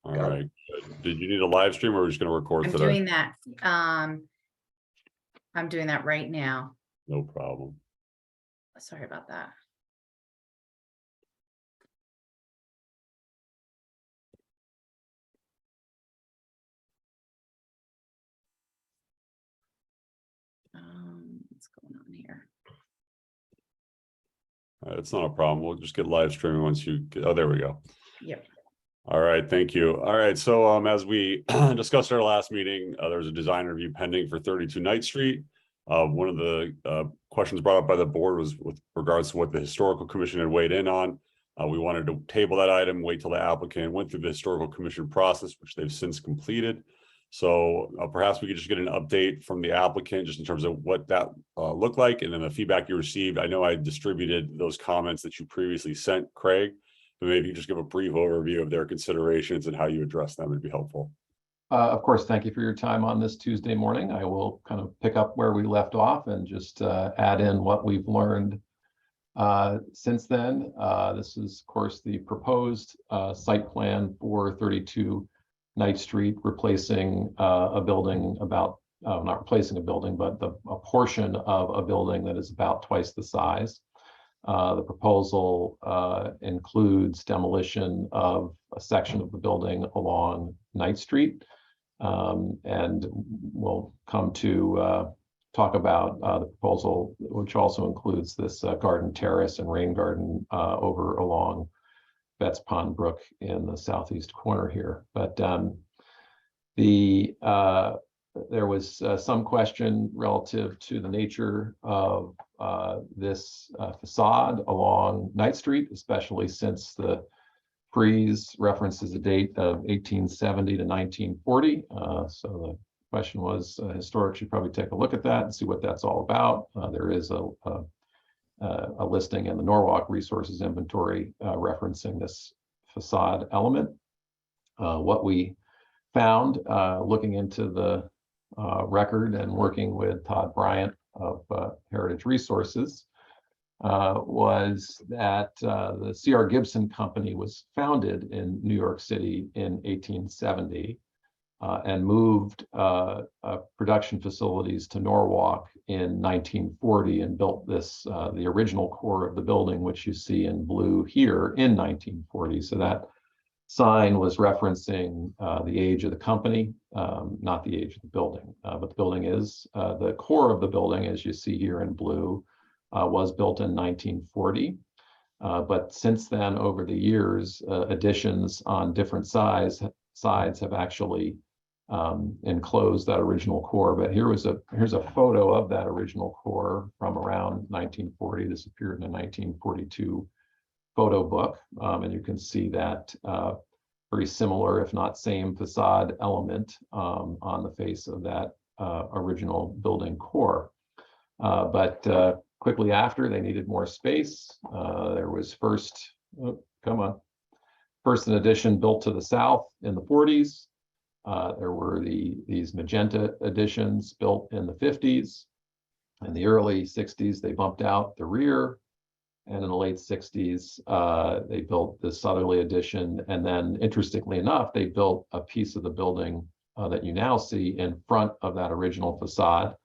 All right. Good. Did you need a live stream or we're just going to record I'm today? doing that. I'm doing that right now. No problem. Sorry about that. What's going on here? It's not a problem. We'll just get live streaming once you get, oh, there we go. Yep. All right, thank you. All right, so as we discussed at our last meeting, there's a design review pending for 32 Knight Street. One of the questions brought up by the board was with regards to what the historical commission had weighed in on. We wanted to table that item, wait till the applicant went through the historical commission process, which they've since completed. So perhaps we could just get an update from the applicant just in terms of what that looked like, and then the feedback you received. I know I distributed those comments that you previously sent, Craig, but maybe you just give a brief overview of their considerations and how you address them would be helpful. Of course, thank you for your time on this Tuesday morning. I will kind of pick up where we left off and just add in what we've learned since then. This is, of course, the proposed site plan for 32 Knight Street, replacing a building about, not replacing a building, but a portion of a building that is about twice the size. The proposal includes demolition of a section of the building along Knight Street. And we'll come to talk about the proposal, which also includes this garden terrace and rain garden over along Betts Pond Brook in the southeast corner here. But there was some question relative to the nature of this facade along Knight Street, especially since the frieze references a date of 1870 to 1940. So the question was, historic should probably take a look at that and see what that's all about. There is a listing in the Norwalk Resources Inventory referencing this facade element. What we found looking into the record and working with Todd Bryant of Heritage Resources was that the C.R. Gibson Company was founded in New York City in 1870 and moved production facilities to Norwalk in 1940 and built this, the original core of the building, which you see in blue here, in 1940. So that sign was referencing the age of the company, not the age of the building. But the building is, the core of the building, as you see here in blue, was built in 1940. But since then, over the years, additions on different sides have actually enclosed that original core. But here's a photo of that original core from around 1940. This appeared in a 1942 photo book, and you can see that very similar, if not same, facade element on the face of that original building core. But quickly after, they needed more space. There was first an addition built to the south in the 40s. There were these magenta additions built in the 50s. In the early 60s, they bumped out the rear. And in the late 60s, they built the southerly addition. And then, interestingly enough, they built a piece of the building that you now see in front of that original facade,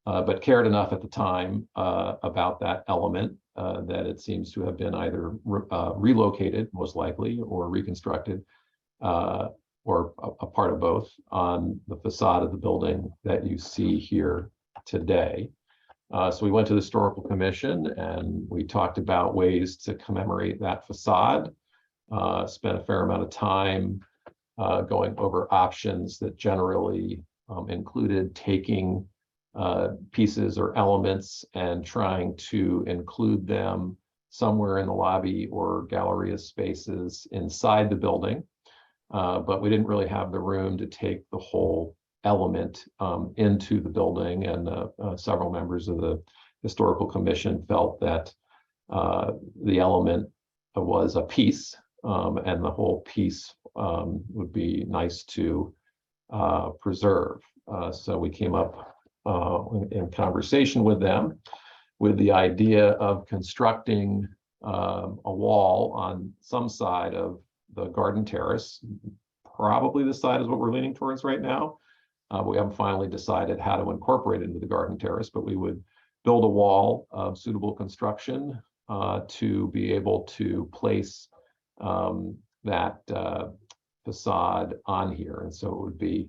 but cared enough at the time about that element that it seems to have been either relocated, most likely, or reconstructed, or a part of both on the facade of the building that you see here today. So we went to the Historical Commission and we talked about ways to commemorate that facade, spent a fair amount of time going over options that generally included taking pieces or elements and trying to include them somewhere in the lobby or galleria spaces inside the building. But we didn't really have the room to take the whole element into the building, and several members of the Historical Commission felt that the element was a piece, and the whole piece would be nice to preserve. So we came up in conversation with them with the idea of constructing a wall on some side of the garden terrace, probably the side is what we're leaning towards right now. We haven't finally decided how to incorporate it into the garden terrace, but we would build a wall of suitable construction to be able to place that facade on here. And so it would be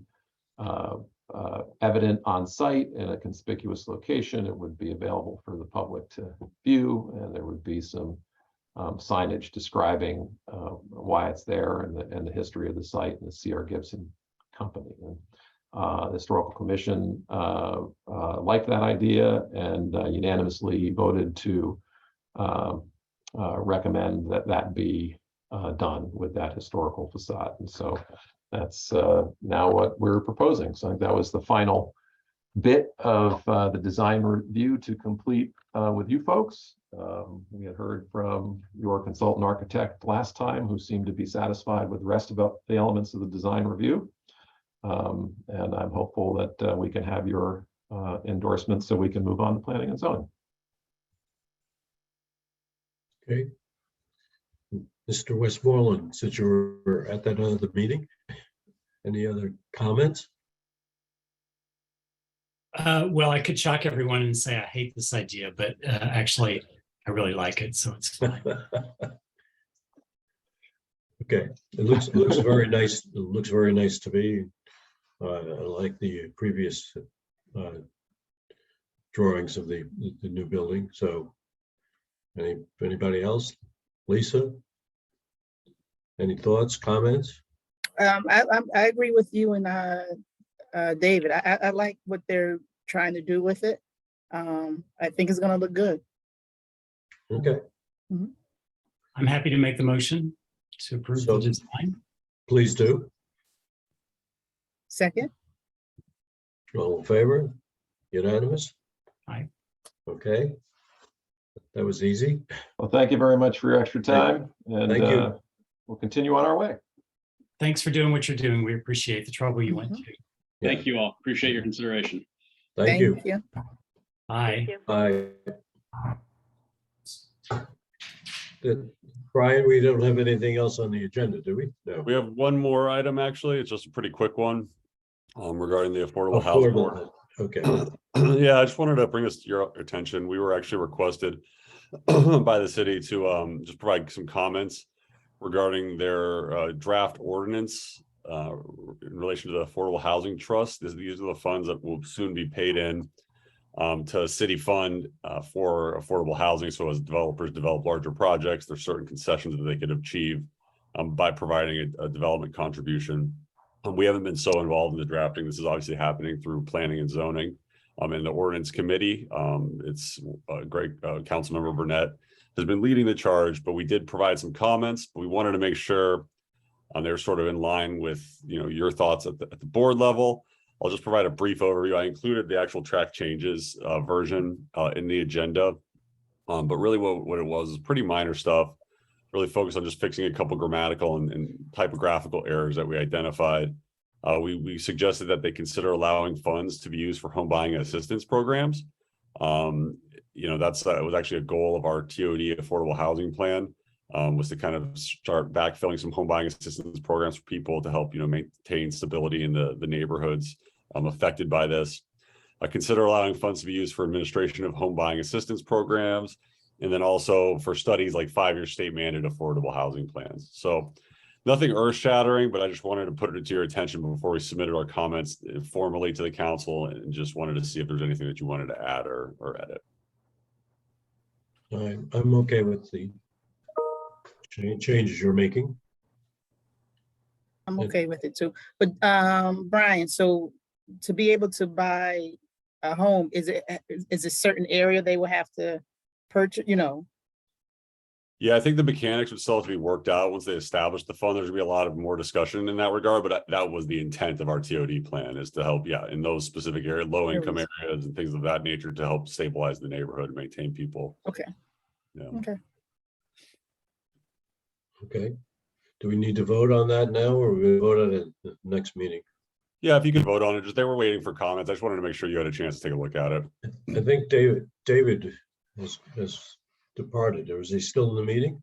evident on site in a conspicuous location. It would be available for the public to view, and there would be some signage describing why it's there and the history of the site and the C.R. Gibson Company. And the Historical Commission liked that idea and unanimously voted to recommend that that be done with that historical facade. And so that's now what we're proposing. So I think that was the final bit of the design review to complete with you folks. We had heard from your consultant architect last time, who seemed to be satisfied with the rest of the elements of the design review. And I'm hopeful that we can have your endorsement so we can move on to planning and zoning. Okay. Mr. Westmoreland, since you were at that other meeting, any other comments? Well, I could shock everyone and say I hate this idea, but actually I really like it, so it's fine. Okay, it looks very nice. It looks very nice to me. I like the previous drawings of the new building. So, anybody else? Lisa, any thoughts, comments? I agree with you and David. I like what they're trying to do with it. I think it's going to look good. Okay, I'm happy to make the motion to approve So- the design. please do. Second, All in favor? Unanimous? Aye. Okay. That was easy. Well, thank you very much for your extra time, and Thank you. we'll continue on our way. Thanks for doing what you're doing. We appreciate the trouble you went Mhm. to. Thank you all. Appreciate your consideration. Thank you. Bye. Bye. Good. Brian, we don't have anything else on the agenda, do we? No. We have one more item, actually. It's just a pretty quick one regarding the Affordable Housing Board. Okay. Yeah, I just wanted to bring this to your attention. We were actually requested by the city to just provide some comments regarding their draft ordinance in relation to the Affordable Housing Trust. These are the funds that will soon be paid in to a city fund for affordable housing. So as developers develop larger projects, there's certain concessions that they could achieve by providing a development contribution. We haven't been so involved in the drafting. This is obviously happening through planning and zoning in the ordinance committee. It's great. Councilmember Burnett has been leading the charge, but we did provide some comments, but we wanted to make sure they're sort of in line with your thoughts at the board level. I'll just provide a brief overview. I included the actual track changes version in the agenda, but really what it was is pretty minor stuff, really focused on just fixing a couple grammatical and typographical errors that we identified. We suggested that they consider allowing funds to be used for home buying assistance programs. That was actually a goal of our TOD affordable housing plan, was to kind of start backfilling some home buying assistance programs for people to help maintain stability in the neighborhoods affected by this. Consider allowing funds to be used for administration of home buying assistance programs, and then also for studies like 5-year state mandated affordable housing plans. So nothing earth shattering, but I just wanted to put it to your attention before we submitted our comments formally to the council, and just wanted to see if there's anything that you wanted to add or edit. I'm okay with the changes you're making. I'm Yeah. okay with it too. But Brian, so to be able to buy a home, is a certain area they will have to purchase, Yeah, I think the mechanics would still have to be worked out once they establish the fund. There's gonna be a lot of more discussion in that regard, but that was the intent of our TOD plan, is to help, in those specific areas, low income areas and things of that nature, to help stabilize the neighborhood and maintain people. Okay. Yeah. Okay. Okay. Do we need to vote on that now, or we vote on it at the next meeting? Yeah, if you could vote on it, they were waiting for comments. I just wanted to make sure you had a chance to take a look at it. I think David has departed, or is he still in the meeting?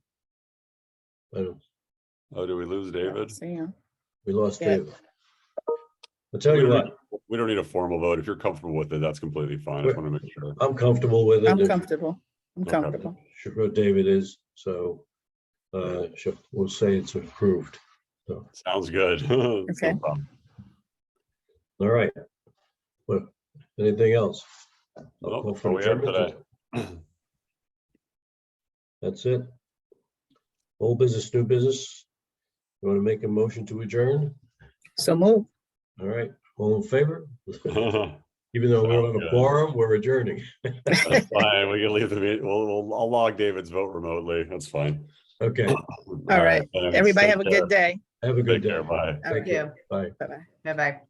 I don't. Oh, did we lose David? See ya. We lost Yeah. David. I'll tell you what, We don't need a formal vote. If you're comfortable with it, that's completely fine. I just want to make sure. I'm comfortable with it. I'm comfortable. I'm Okay. comfortable. Sure David is, so we'll say it's approved. So, Sounds good. It's no Okay. problem. all right. Well, anything else? I'll Well, call that's for all we have adjournment. today. That's it. Old business, new business. You want to make a motion to adjourn? So move. All right, all in favor? That's Even though we're on Sounds a good. quorum, we're adjourning. fine. We can leave the meeting. I'll log David's vote remotely. That's fine. Okay, All All right. thanks. Everybody Take have a care. good day. have a good Take care. day. Bye. Thank you. Bye. Bye-bye. Bye-bye.